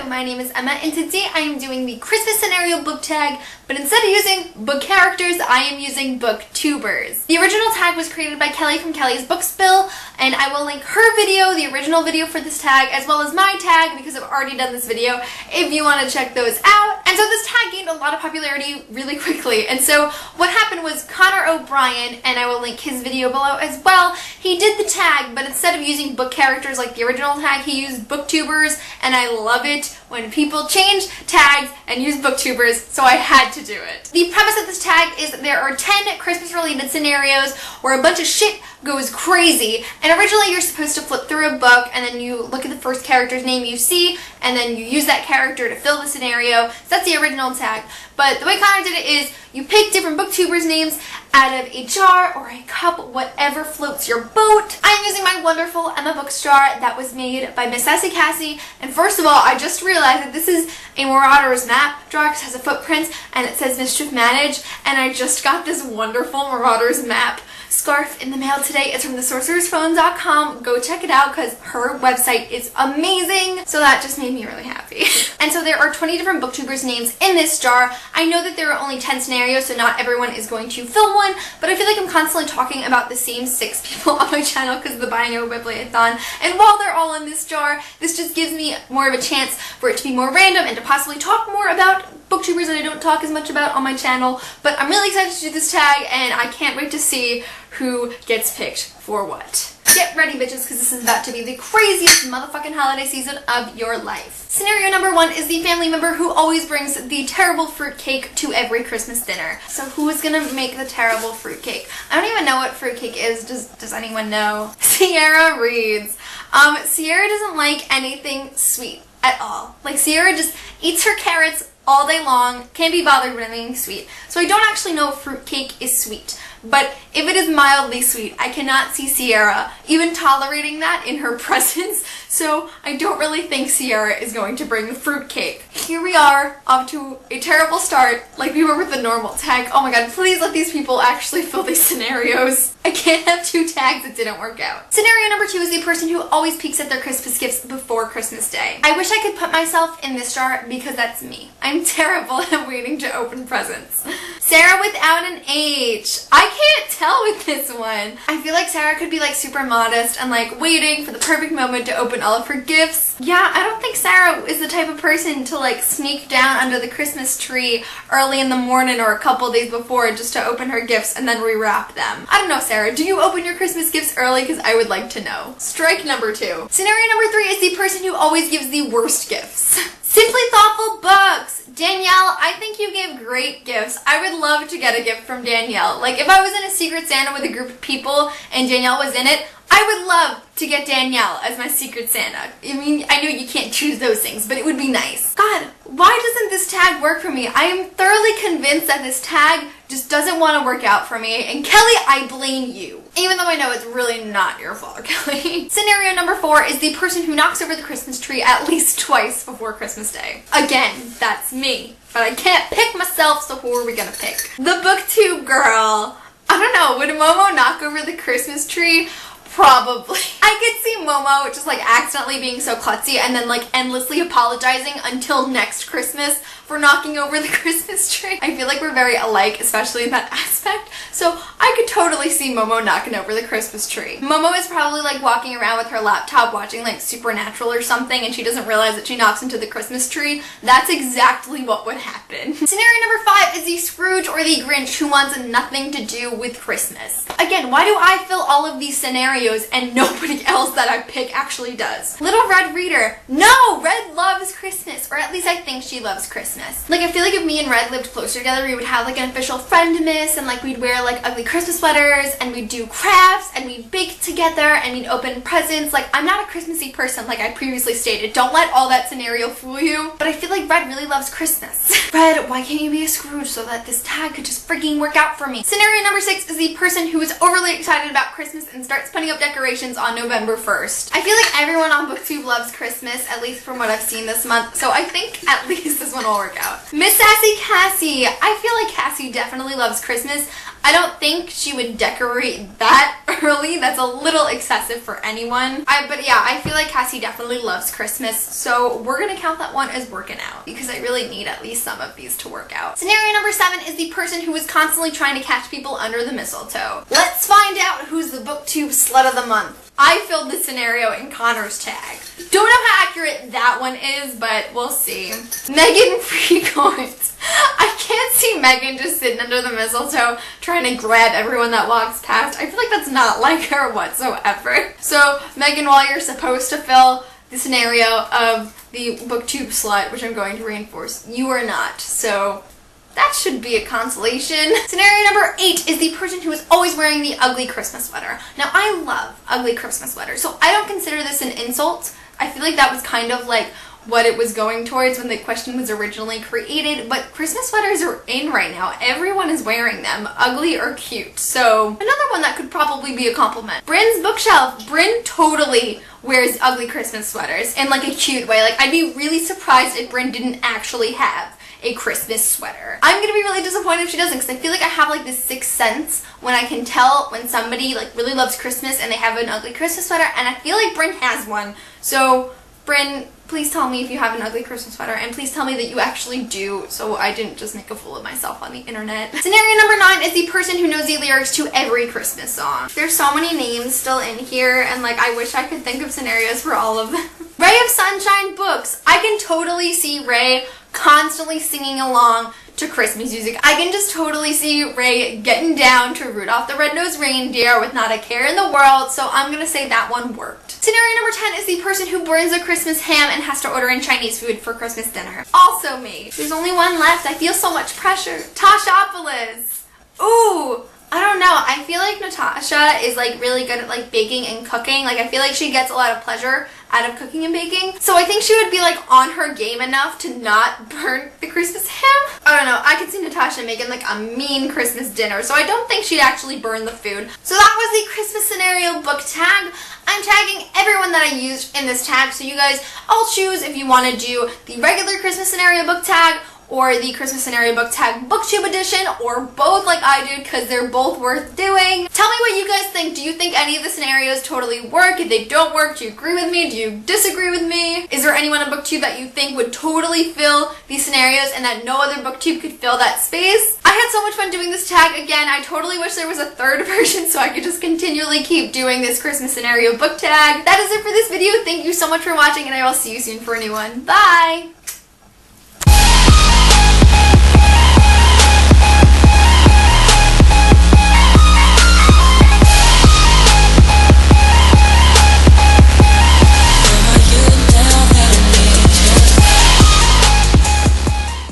my name is Emma, and today I am doing the Christmas scenario book tag, but instead of using book characters, I am using Booktubers. The original tag was created by Kelly from Kelly's Book Spill, and I will link her video, the original video for this tag, as well as my tag, because I've already done this video, if you want to check those out. And so this tag gained a lot of popularity really quickly, and so what happened was Connor O'Brien, and I will link his video below as well, he did the tag, but instead of using book characters like the original tag, he used Booktubers, and I love it when people change tags and use Booktubers, so I had to do it. The premise of this tag is there are 10 Christmas related scenarios where a bunch of shit goes crazy, and originally you're supposed to flip through a book and then you look at the first character's name you see and then you use that character to fill the scenario. So that's the original tag. But the way Connor did it is you pick different Booktubers names out of a jar or a cup, whatever floats your boat. I'm using my wonderful Emma Books jar that was made by Miss Sassy Cassie, and first of all, I just realized that this is a Marauders map jar because it has a footprint and it says Mischief Managed, and I just got this wonderful Marauders map scarf in the mail today. It's from thesorcerersphone.com. Go check it out because her website is amazing. So that just made me really happy. And so there are 20 different Booktubers names in this jar. I know that there are only 10 scenarios, so not everyone is going to film one, but I feel like I'm constantly talking about the same 6 people on my channel because of the Buy No Bibliothon. And while they're all in this jar, this just gives me more of a chance for it to be more random and to possibly talk more about Booktubers that I don't talk as much about on my channel. But I'm really excited to do this tag, and I can't wait to see who gets picked for what. Get ready, bitches, because this is about to be the craziest motherfucking holiday season of your life. Scenario number 1 is the family member who always brings the terrible fruitcake to every Christmas dinner. So who is gonna make the terrible fruitcake? I don't even know what fruitcake is. Does anyone know? Sierra reads. Sierra doesn't like anything sweet at all. Like, Sierra just eats her carrots all day long, can't be bothered with anything sweet. So I don't actually know if fruitcake is sweet. But if it is mildly sweet, I cannot see Sierra even tolerating that in her presence, so I don't really think Sierra is going to bring the fruitcake. Here we are, off to a terrible start, like we were with the normal tag. Oh my god, please let these people actually fill these scenarios. I can't have 2 tags that didn't work out. Scenario number 2 is the person who always peeks at their Christmas gifts before Christmas Day. I wish I could put myself in this jar because that's me. I'm terrible at waiting to open presents. Sarah without an H. I can't tell with this one. I feel like Sarah could be like super modest and like waiting for the perfect moment to open all of her gifts. Yeah, I don't think Sarah is the type of person to like sneak down under the Christmas tree early in the morning or a couple days before just to open her gifts and then rewrap them. I don't know, Sarah, do you open your Christmas gifts early? Because I would like to know. Strike number 2. Scenario number 3 is the person who always gives the worst gifts. Simply Thoughtful Books. Danielle, I think you give great gifts. I would love to get a gift from Danielle. Like, if I was in a Secret Santa with a group of people and Danielle was in it, I would love to get Danielle as my Secret Santa. I mean, I know you can't choose those things, but it would be nice. God, why doesn't this tag work for me? I am thoroughly convinced that this tag just doesn't want to work out for me, and Kelly, I blame you. Even though I know it's really not your fault, Kelly. Scenario number 4 is the person who knocks over the Christmas tree at least twice before Christmas Day. Again, that's me. But I can't pick myself, so who are we gonna pick? The Booktube girl. I don't know, would Momo knock over the Christmas tree? Probably. I could see Momo just like accidentally being so klutzy and then like endlessly apologizing until next Christmas for knocking over the Christmas tree. I feel like we're very alike, especially in that aspect. So I could totally see Momo knocking over the Christmas tree. Momo is probably like walking around with her laptop watching like Supernatural or something, and she doesn't realize that she knocks into the Christmas tree. That's exactly what would happen. Scenario number 5 is the Scrooge or the Grinch who wants nothing to do with Christmas. Again, why do I fill all of these scenarios and nobody else that I pick actually does? Little Red Reader. No! Red loves Christmas, or at least I think she loves Christmas. Like, I feel like if me and Red lived closer together, we would have like an official friend-miss, and like we'd wear like ugly Christmas sweaters, and we'd do crafts, and we'd bake together, and we'd open presents. Like, I'm not a Christmassy person, like I previously stated. Don't let all that scenario fool you. But I feel like Red really loves Christmas. Red, why can't you be a Scrooge so that this tag could just freaking work out for me? Scenario number 6 is the person who is overly excited about Christmas and starts putting up decorations on November 1st. I feel like everyone on Booktube loves Christmas, at least from what I've seen this month, so I think at least this one will work out. Miss Sassy Cassie. I feel like Cassie definitely loves Christmas. I don't think she would decorate that early. That's a little excessive for anyone. But yeah, I feel like Cassie definitely loves Christmas, so we're gonna count that one as working out because I really need at least some of these to work out. Scenario number 7 is the person who is constantly trying to catch people under the mistletoe. Let's find out who's the Booktube Slut of the Month. I filled this scenario in Connor's tag. Don't know how accurate that one is, but we'll see. Megan Freecoins. I can't see Megan just sitting under the mistletoe trying to grab everyone that walks past. I feel like that's not like her whatsoever. So, Megan, while you're supposed to fill the scenario of the Booktube slut, which I'm going to reinforce, you are not. So, that should be a consolation. Scenario number 8 is the person who is always wearing the ugly Christmas sweater. Now, I love ugly Christmas sweaters, so I don't consider this an insult. I feel like that was kind of like what it was going towards when the question was originally created, but Christmas sweaters are in right now. Everyone is wearing them, ugly or cute. So, another one that could probably be a compliment. Bryn's bookshelf. Bryn totally wears ugly Christmas sweaters in like a cute way. Like, I'd be really surprised if Bryn didn't actually have a Christmas sweater. I'm gonna be really disappointed if she doesn't, because I feel like I have like this sixth sense when I can tell when somebody like really loves Christmas and they have an ugly Christmas sweater, and I feel like Bryn has one. So Bryn, please tell me if you have an ugly Christmas sweater, and please tell me that you actually do, so I didn't just make a fool of myself on the internet. Scenario number 9 is the person who knows the lyrics to every Christmas song. There's so many names still in here, and like I wish I could think of scenarios for all of them. Ray of Sunshine Books. I can totally see Ray constantly singing along to Christmas music. I can just totally see Ray getting down to Rudolph the Red-Nosed Reindeer with not a care in the world, so I'm gonna say that one worked. Scenario number 10 is the person who burns a Christmas ham and has to order in Chinese food for Christmas dinner. Also me. There's only one left. I feel so much pressure. Tashaopolis. Ooh. I don't know. I feel like Natasha is like really good at like baking and cooking. Like I feel like she gets a lot of pleasure out of cooking and baking. So I think she would be like on her game enough to not burn the Christmas ham. I don't know. I could see Natasha making like a mean Christmas dinner. So I don't think she'd actually burn the food. So that was the Christmas scenario book tag. I'm tagging everyone that I used in this tag. So you guys all choose if you want to do the regular Christmas scenario book tag or the Christmas Scenario Book Tag Booktube edition, or both like I do, because they're both worth doing. Tell me what you guys think. Do you think any of the scenarios totally work? If they don't work, do you agree with me? Do you disagree with me? Is there anyone on Booktube that you think would totally fill these scenarios and that no other Booktube could fill that space? I had so much fun doing this tag. Again, I totally wish there was a third version so I could just continually keep doing this Christmas Scenario Book Tag. That is it for this video. Thank you so much for watching, and I will see you soon for a new one. Bye!